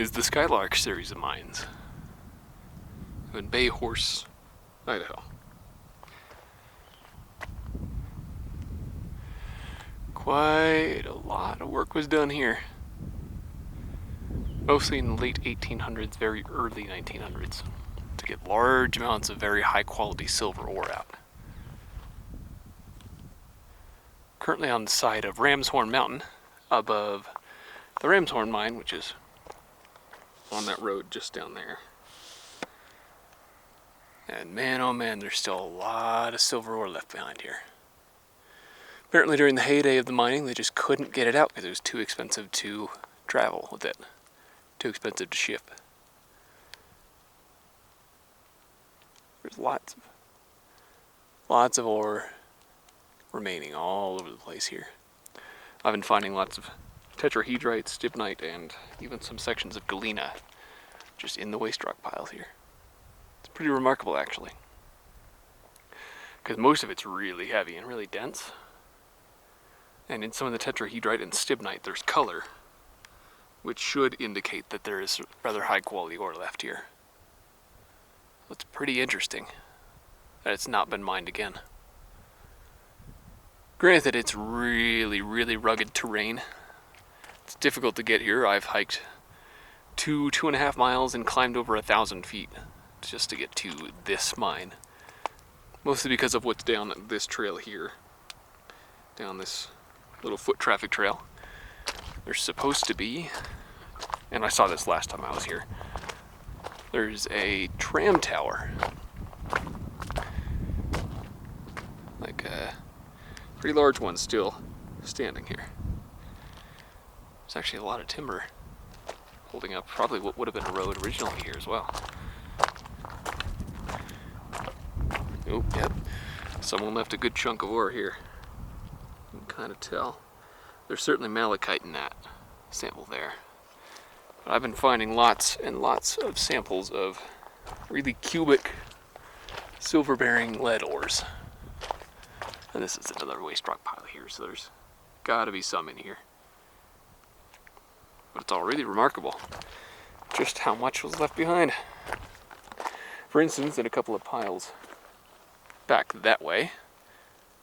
is the Skylark series of mines in Bayhorse, Idaho. Quite a lot of work was done here. Mostly in the late 1800s, very early 1900s, to get large amounts of very high quality silver ore out. Currently on the side of Ramshorn Mountain, above the Ramshorn mine, which is on that road just down there. And man, oh man, there's still a lot of silver ore left behind here. Apparently during the heyday of the mining, they just couldn't get it out because it was too expensive to travel with it. Too expensive to ship. There's lots of ore remaining all over the place here. I've been finding lots of Tetrahedrite, Stibnite, and even some sections of Galena just in the waste rock piles here. It's pretty remarkable actually, because most of it's really heavy and really dense. And in some of the Tetrahedrite and Stibnite there's color, which should indicate that there is rather high quality ore left here. It's pretty interesting that it's not been mined again. Granted, it's really, really rugged terrain. It's difficult to get here. I've hiked 2.5 miles and climbed over 1,000 feet just to get to this mine. Mostly because of what's down this trail here. Down this little foot traffic trail. There's supposed to be, and I saw this last time I was here, there's a tram tower. Like a pretty large one still standing here. There's actually a lot of timber holding up probably what would have been a road originally here as well. Oh, yep. Someone left a good chunk of ore here. You can kind of tell. There's certainly malachite in that sample there. But I've been finding lots and lots of samples of really cubic silver-bearing lead ores. And this is another waste rock pile here, so there's gotta be some in here. But it's already remarkable just how much was left behind. For instance, in a couple of piles back that way,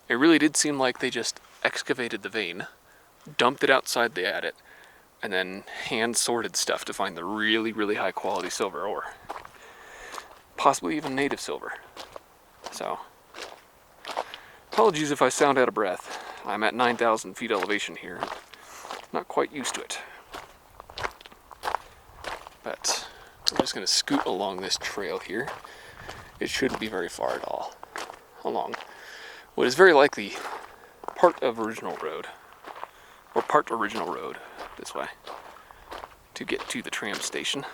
it really did seem like they just excavated the vein, dumped it outside the adit, and then hand sorted stuff to find the really, really high quality silver ore. Possibly even native silver. So, apologies if I sound out of breath. I'm at 9,000 feet elevation here. Not quite used to it. But I'm just going to scoot along this trail here. It shouldn't be very far at all along what is very likely part of original road, or part original road this way to get to the tram station.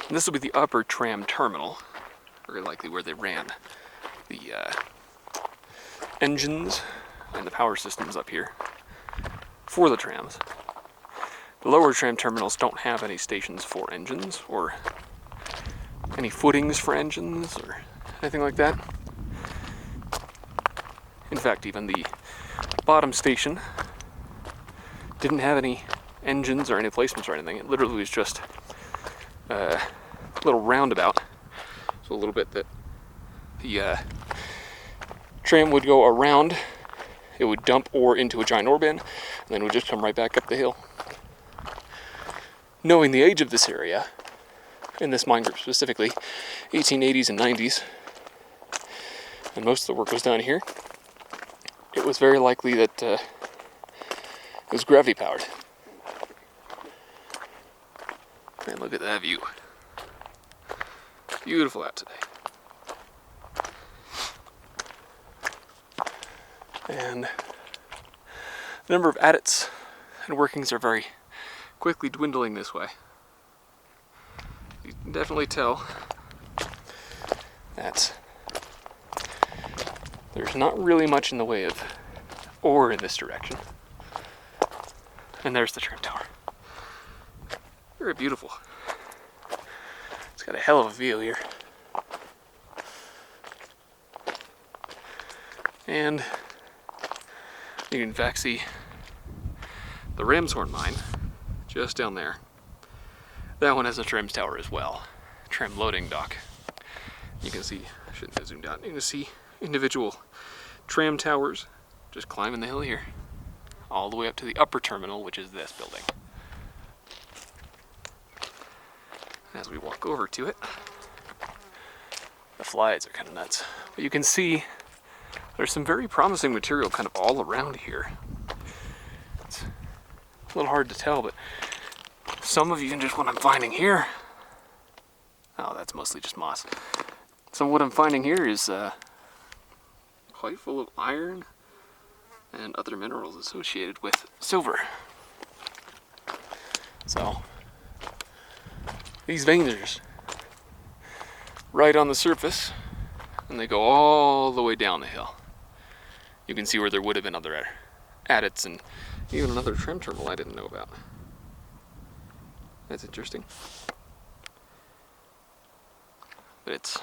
And this will be the upper tram terminal, very likely where they ran the engines and the power systems up here for the trams. The lower tram terminals don't have any stations for engines or any footings for engines or anything like that. In fact, even the bottom station didn't have any engines or any placements or anything. It literally was just a little roundabout. So a little bit that the tram would go around. It would dump ore into a giant ore bin, and then it would just come right back up the hill. Knowing the age of this area, in this mine group specifically, 1880s and 90s, and most of the work was done here, it was very likely that it was gravity powered. Man, look at that view. Beautiful out today. And the number of adits and workings are very quickly dwindling this way. You can definitely tell that there's not really much in the way of ore in this direction. And there's the tram tower. Very beautiful. It's got a hell of a view here. And you can in fact see the Ramshorn mine just down there. That one has a Tram's tower as well. Tram loading dock. You can see, I shouldn't have zoomed out, you can see individual Tram towers just climbing the hill here, all the way up to the upper terminal, which is this building. As we walk over to it, the flies are kind of nuts. But you can see there's some very promising material kind of all around here. It's a little hard to tell, but some of even just what I'm finding here, oh, that's mostly just moss. Some of what I'm finding here is quite full of iron and other minerals associated with silver. So these veins are just right on the surface, and they go all the way down the hill. You can see where there would have been other adits and even another tram terminal I didn't know about. That's interesting. But it's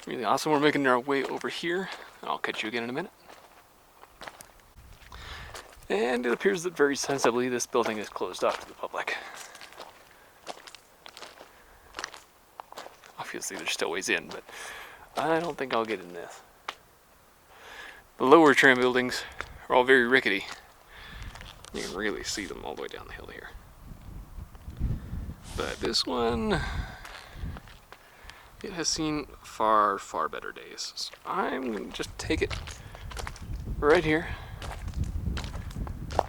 really awesome. We're making our way over here. I'll catch you again in a minute. And it appears that very sensibly this building is closed off to the public. Obviously there's still ways in, but I don't think I'll get in this. The lower tram buildings are all very rickety. You can really see them all the way down the hill here. But this one, it has seen far, far better days. So I'm going to just take it right here. I'm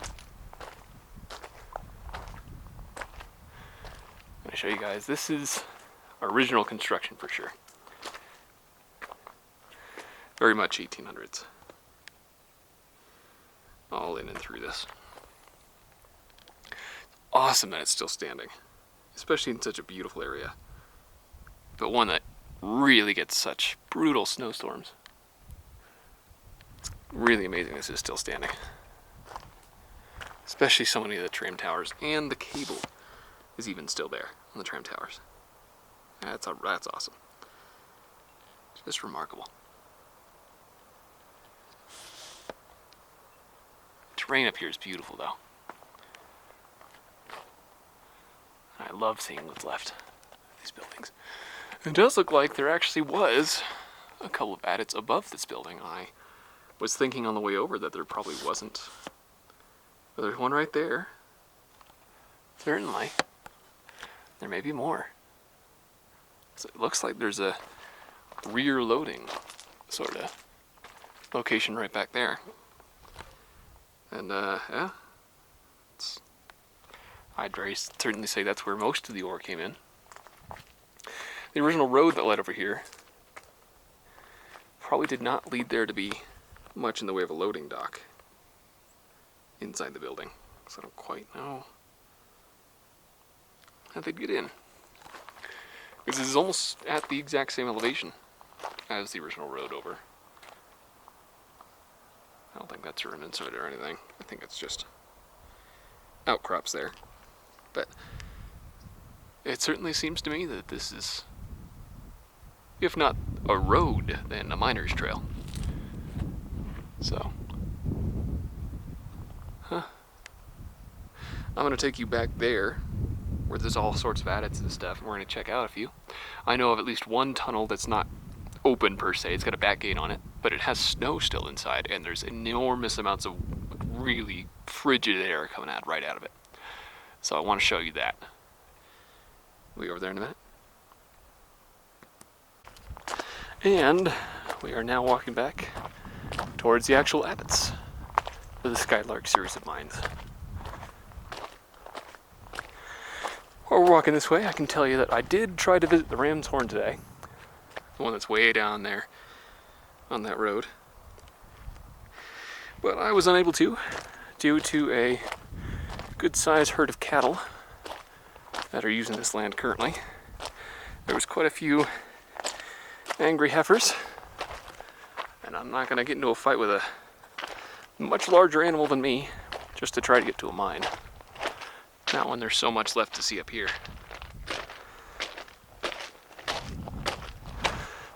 going to show you guys, this is original construction for sure. Very much 1800s. All in and through this. Awesome that it's still standing, especially in such a beautiful area, but one that really gets such brutal snowstorms. It's really amazing this is still standing, especially so many of the tram towers, and the cable is even still there on the tram towers. That's awesome. Just remarkable. Terrain up here is beautiful though. I love seeing what's left of these buildings. It does look like there actually was a couple of adits above this building. I was thinking on the way over that there probably wasn't. But there's one right there. Certainly. There may be more. So it looks like there's a rear loading sort of location right back there. And yeah, I'd certainly say that's where most of the ore came in. The original road that led over here probably did not lead there to be much in the way of a loading dock inside the building, so I don't quite know how they'd get in. Because this is almost at the exact same elevation as the original road over. I don't think that's a remnant or anything. I think it's just outcrops there. But it certainly seems to me that this is, if not a road, then a miner's trail. So, I'm going to take you back there, where there's all sorts of adits and stuff, and we're going to check out a few. I know of at least one tunnel that's not open per se. It's got a back gate on it, but it has snow still inside, and there's enormous amounts of really frigid air coming out right out of it. So I want to show you that. We'll be over there in a minute. And we are now walking back towards the actual adits for the Skylark series of mines. While we're walking this way, I can tell you that I did try to visit the Ramshorn today. The one that's way down there on that road. But I was unable to, due to a good-sized herd of cattle that are using this land currently. There was quite a few angry heifers, and I'm not going to get into a fight with a much larger animal than me just to try to get to a mine. Not when there's so much left to see up here.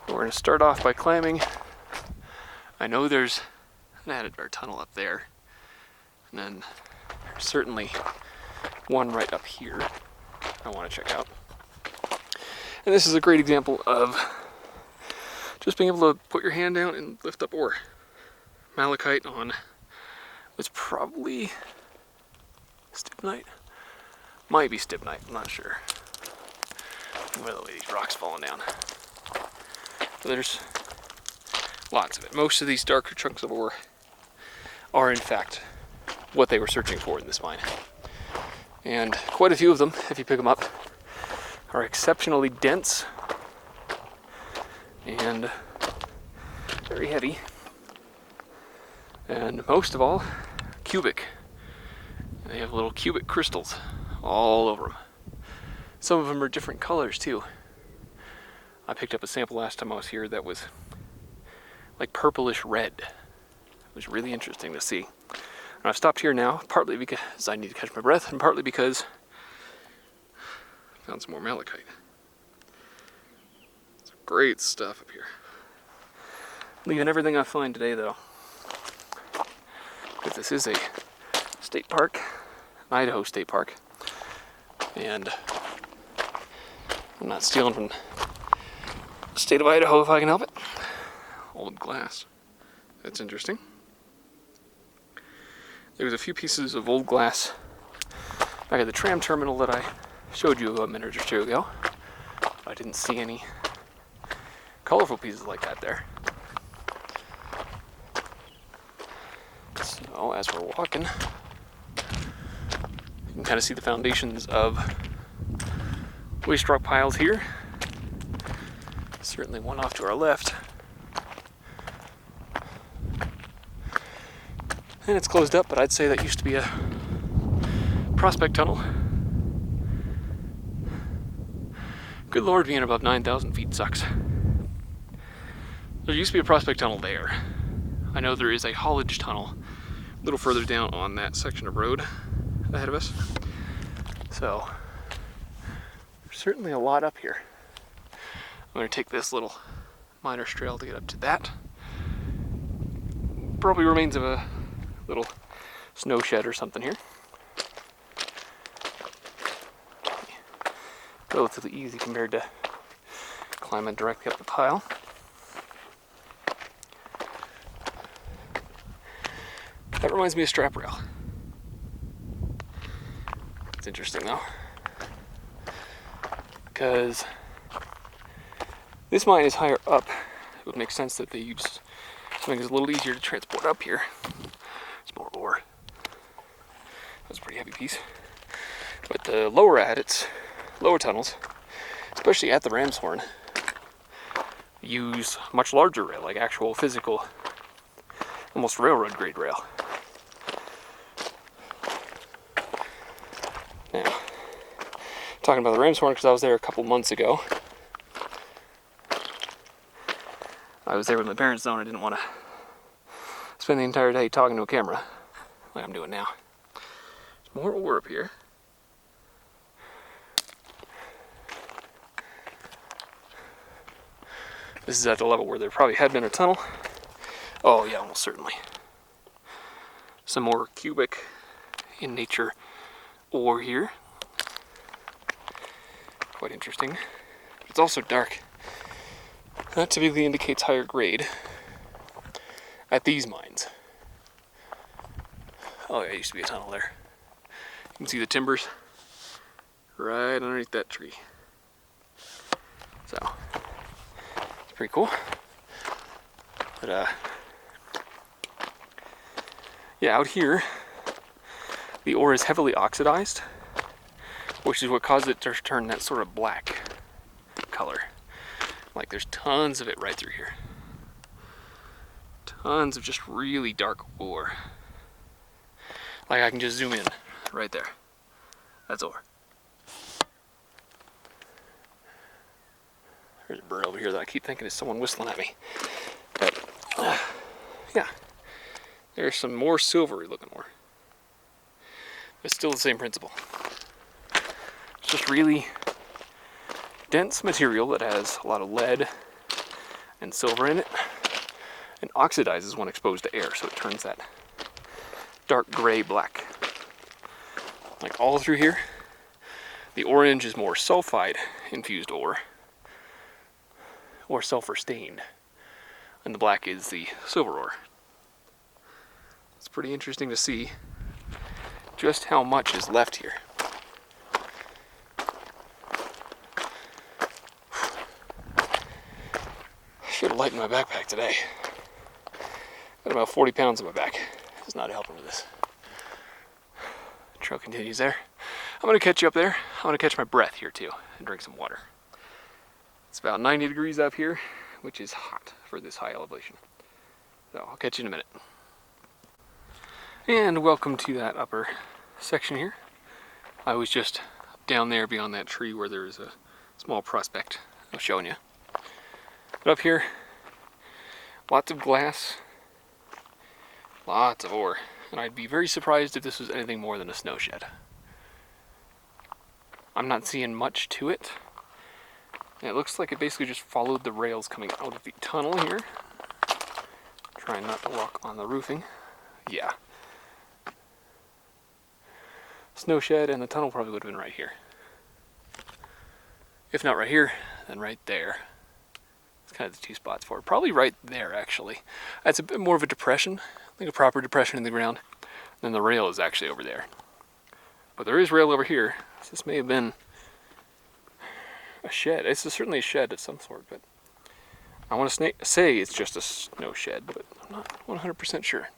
We're going to start off by climbing. I know there's an adit tunnel up there, and then there's certainly one right up here. I want to check out. And this is a great example of just being able to put your hand down and lift up ore. Malachite on what's probably Stibnite. Might be Stibnite, I'm not sure. By the way, these rocks falling down. But there's lots of it. Most of these darker chunks of ore are in fact what they were searching for in this mine. And quite a few of them, if you pick them up, are exceptionally dense and very heavy. And most of all, cubic. They have little cubic crystals all over them. Some of them are different colors too. I picked up a sample last time I was here that was like purplish red. It was really interesting to see. And I've stopped here now, partly because I need to catch my breath, and partly because I found some more malachite. Some great stuff up here. Leaving everything I find today though, because this is a state park, an Idaho state park, and I'm not stealing from the state of Idaho if I can help it. Old glass. That's interesting. There was a few pieces of old glass back at the tram terminal that I showed you a minute or two ago. I didn't see any colorful pieces like that there. So as we're walking, you can kind of see the foundations of waste rock piles here. Certainly one off to our left. And it's closed up, but I'd say that used to be a prospect tunnel. Good Lord, being above 9,000 feet sucks. There used to be a prospect tunnel there. I know there is a haulage tunnel a little further down on that section of road ahead of us. So, there's certainly a lot up here. I'm going to take this little miner's trail to get up to that. Probably remains of a little snow shed or something here. Relatively easy compared to climbing directly up the pile. That reminds me of strap rail. It's interesting though, because this mine is higher up. It would make sense that they use something that's a little easier to transport up here. It's more ore. That's a pretty heavy piece. But the lower adits, lower tunnels, especially at the Ramshorn, use much larger rail, like actual physical, almost railroad grade rail. Now, talking about the Ramshorn because I was there a couple months ago. I was there with my parents though, and I didn't want to spend the entire day talking to a camera like I'm doing now. There's more ore up here. This is at the level where there probably had been a tunnel. Oh yeah, almost certainly. Some more cubic in nature ore here. Quite interesting. It's also dark. That typically indicates higher grade at these mines. Oh yeah, there used to be a tunnel there. You can see the timbers right underneath that tree. So, it's pretty cool. But yeah, out here, the ore is heavily oxidized, which is what caused it to turn that sort of black color. Like there's tons of it right through here. Tons of just really dark ore. Like I can just zoom in right there. That's ore. There's a bird over here that I keep thinking is someone whistling at me. But yeah, there's some more silvery looking ore. But still the same principle. It's just really dense material that has a lot of lead and silver in it, and oxidizes when exposed to air, so it turns that dark gray black. Like all through here, The orange is more sulfide infused ore, or sulfur stained, and the black is the silver ore. It's pretty interesting to see just how much is left here. I should have lightened my backpack today. Got about 40 pounds on my back. It's not helping with this. Trail continues there. I'm going to catch you up there. I'm going to catch my breath here too and drink some water. It's about 90 degrees up here, which is hot for this high elevation. So I'll catch you in a minute. And welcome to that upper section here. I was just down there beyond that tree where there is a small prospect I was showing you. But up here, lots of glass, lots of ore, and I'd be very surprised if this was anything more than a snow shed. I'm not seeing much to it. And it looks like it basically just followed the rails coming out of the tunnel here. Trying not to walk on the roofing. Yeah. Snow shed and the tunnel probably would have been right here. If not right here, then right there. It's kind of the two spots for it. Probably right there, actually. That's a bit more of a depression, like a proper depression in the ground. Then the rail is actually over there. But there is rail over here. So this may have been a shed. It's certainly a shed of some sort, but I want to say it's just a snow shed, but I'm not 100% sure.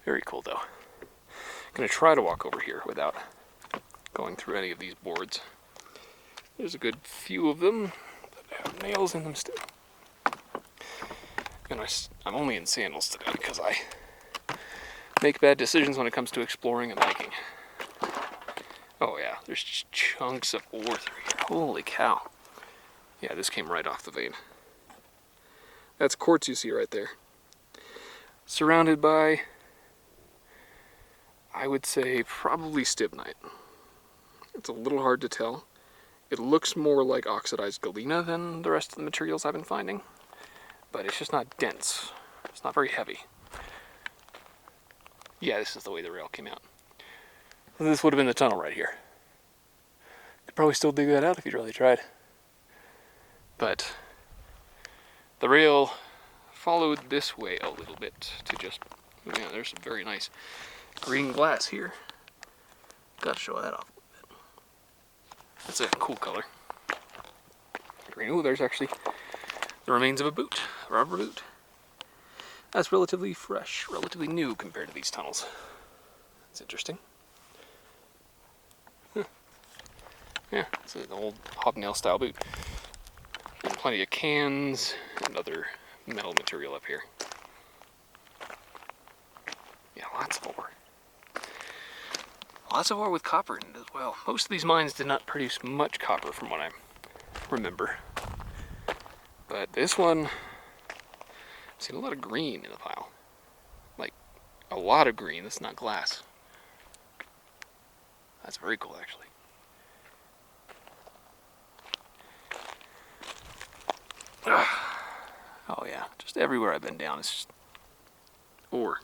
Very cool though. I'm going to try to walk over here without going through any of these boards. There's a good few of them that have nails in them still. And I'm only in sandals today because I make bad decisions when it comes to exploring and hiking. Oh yeah, there's just chunks of ore through here. Holy cow. Yeah, this came right off the vein. That's quartz you see right there. Surrounded by, I would say, probably stibnite. It's a little hard to tell. It looks more like oxidized galena than the rest of the materials I've been finding, but it's just not dense. It's not very heavy. Yeah, this is the way the rail came out. This would have been the tunnel right here. Could probably still dig that out if you really tried. But the rail followed this way a little bit to just, yeah, there's some very nice green glass here. Gotta show that off a little bit. That's a cool color. Green. Ooh, there's actually the remains of a boot, a rubber boot. That's relatively fresh, relatively new compared to these tunnels. That's interesting. Yeah, it's an old hobnail style boot. And plenty of cans and other metal material up here. Yeah, lots of ore. Lots of ore with copper in it as well. Most of these mines did not produce much copper from what I remember. But this one, I've seen a lot of green in the pile. Like, a lot of green. That's not glass. That's very cool, actually. Oh yeah, just everywhere I've been down, it's just ore.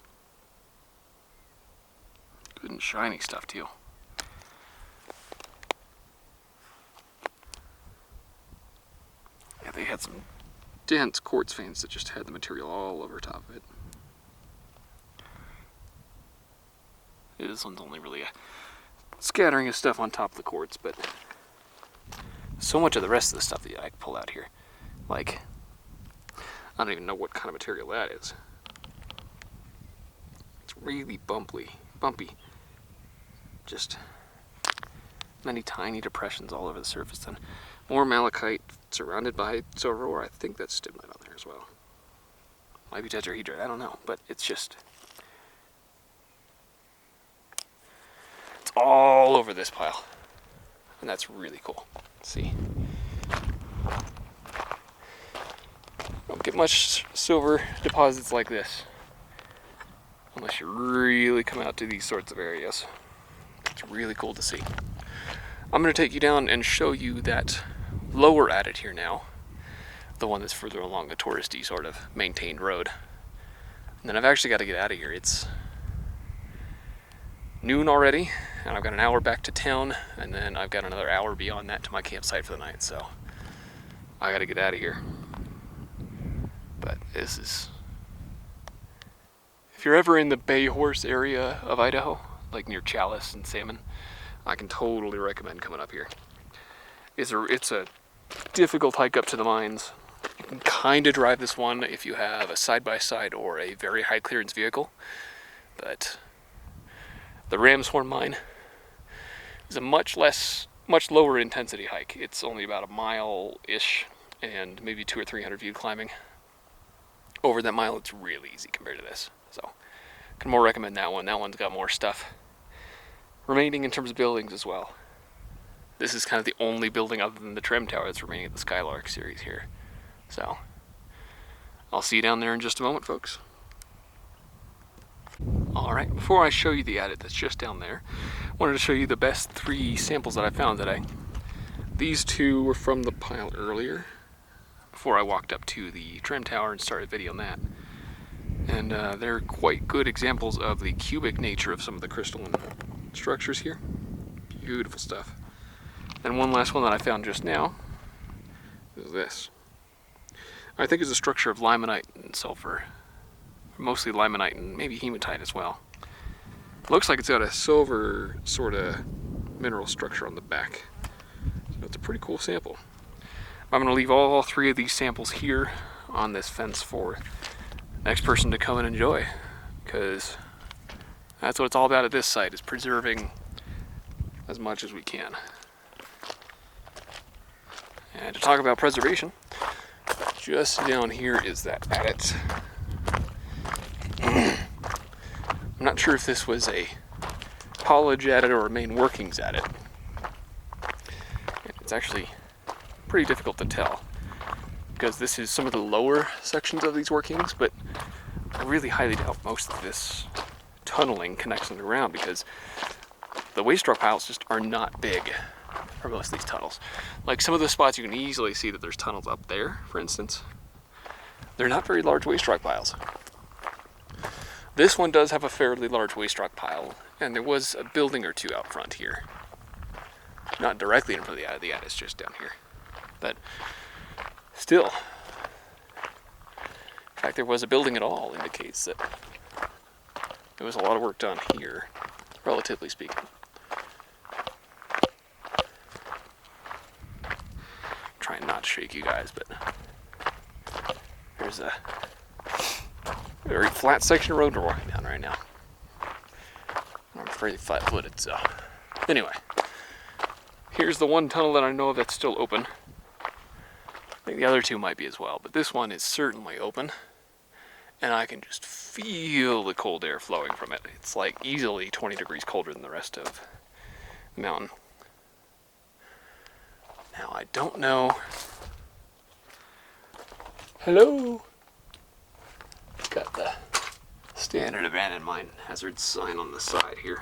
Good and shiny stuff too. Yeah, they had some dense quartz veins that just had the material all over top of it. Yeah, this one's only really a scattering of stuff on top of the quartz, but so much of the rest of the stuff that I can pull out here. Like, I don't even know what kind of material that is. It's really bumpy. Just many tiny depressions all over the surface. And more malachite surrounded by silver ore. I think that's stibnite on there as well. Might be tetrahedrite, I don't know. But it's just, it's all over this pile. And that's really cool. Let's see. Don't get much silver deposits like this unless you really come out to these sorts of areas. It's really cool to see. I'm going to take you down and show you that lower adit here now, the one that's further along the touristy sort of maintained road. And then I've actually got to get out of here. It's noon already, and I've got an hour back to town, and then I've got another hour beyond that to my campsite for the night, so I gotta get out of here. But this is... If you're ever in the Bayhorse area of Idaho, like near Chalice and Salmon, I can totally recommend coming up here. It's a difficult hike up to the mines. You can kind of drive this one if you have a side-by-side or a very high clearance vehicle, but the Ramshorn mine is a much lower intensity hike. It's only about a mile-ish and maybe 200 or 300 feet climbing. Over that mile, it's really easy compared to this. So, I can more recommend that one. That one's got more stuff remaining in terms of buildings as well. This is kind of the only building other than the Tram tower that's remaining at the Skylark series here. So, I'll see you down there in just a moment, folks. Alright, before I show you the adit that's just down there, I wanted to show you the best 3 samples that I found today. These 2 were from the pile earlier, before I walked up to the Tram tower and started videoing that. And they're quite good examples of the cubic nature of some of the crystalline structures here. Beautiful stuff. And one last one that I found just now is this. I think it's a structure of limonite and sulfur. Mostly limonite and maybe hematite as well. Looks like it's got a silver sort of mineral structure on the back. So it's a pretty cool sample. I'm going to leave all 3 of these samples here on this fence for the next person to come and enjoy, because that's what it's all about at this site, is preserving as much as we can. And to talk about preservation, just down here is that adit. I'm not sure if this was a haulage adit or a main workings adit. It's actually pretty difficult to tell, because this is some of the lower sections of these workings, but I really highly doubt most of this tunneling connects underground, because the waste rock piles just are not big for most of these tunnels. Like some of the spots you can easily see that there's tunnels up there, for instance. They're not very large waste rock piles. This one does have a fairly large waste rock pile, and there was a building or 2 out front here. Not directly in front of the adit, it's just down here. But still, the fact there was a building at all indicates that there was a lot of work done here, relatively speaking. I'm trying not to shake you guys, but there's a very flat section of road we're walking down right now. I'm pretty flat-footed, so anyway, here's the one tunnel that I know of that's still open. I think the other 2 might be as well, but this one is certainly open, and I can just feel the cold air flowing from it. It's like easily 20 degrees colder than the rest of the mountain. Now, I don't know. Hello? Got the standard abandoned mine hazard sign on the side here.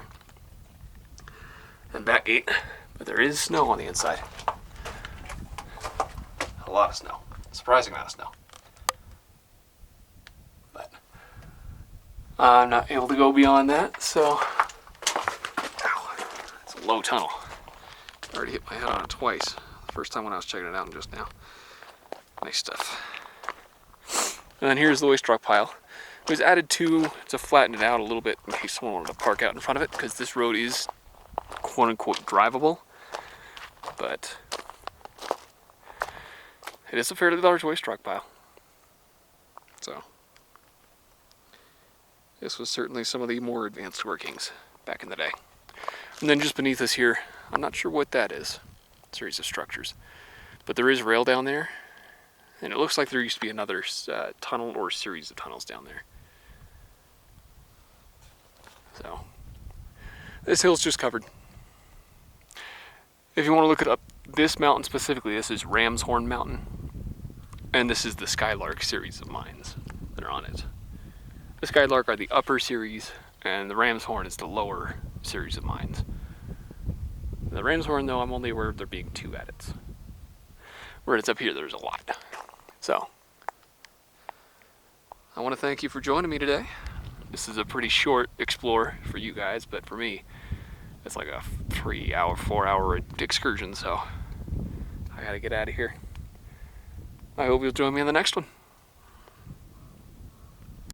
And back gate, but there is snow on the inside. A lot of snow. Surprising amount of snow. But I'm not able to go beyond that, so... Ow, it's a low tunnel. I already hit my head on it twice. The first time when I was checking it out and just now. Nice stuff. And then here's the waste rock pile. It was added to flatten it out a little bit in case someone wanted to park out in front of it, because this road is quote-unquote drivable, but it is a fairly large waste rock pile. So this was certainly some of the more advanced workings back in the day. And then just beneath us here, I'm not sure what that is, a series of structures, but there is rail down there, and it looks like there used to be another tunnel or series of tunnels down there. So this hill's just covered. If you want to look it up, this mountain specifically, this is Ramshorn Mountain, and this is the Skylark series of mines that are on it. The Skylark are the upper series, and the Ramshorn is the lower series of mines. The Ramshorn, though, I'm only aware of there being 2 adits. Where it's up here, there's a lot. So, I want to thank you for joining me today. This is a pretty short explore for you guys, but for me, it's like a 3-hour, 4-hour excursion, so I gotta get out of here. I hope you'll join me in the next one.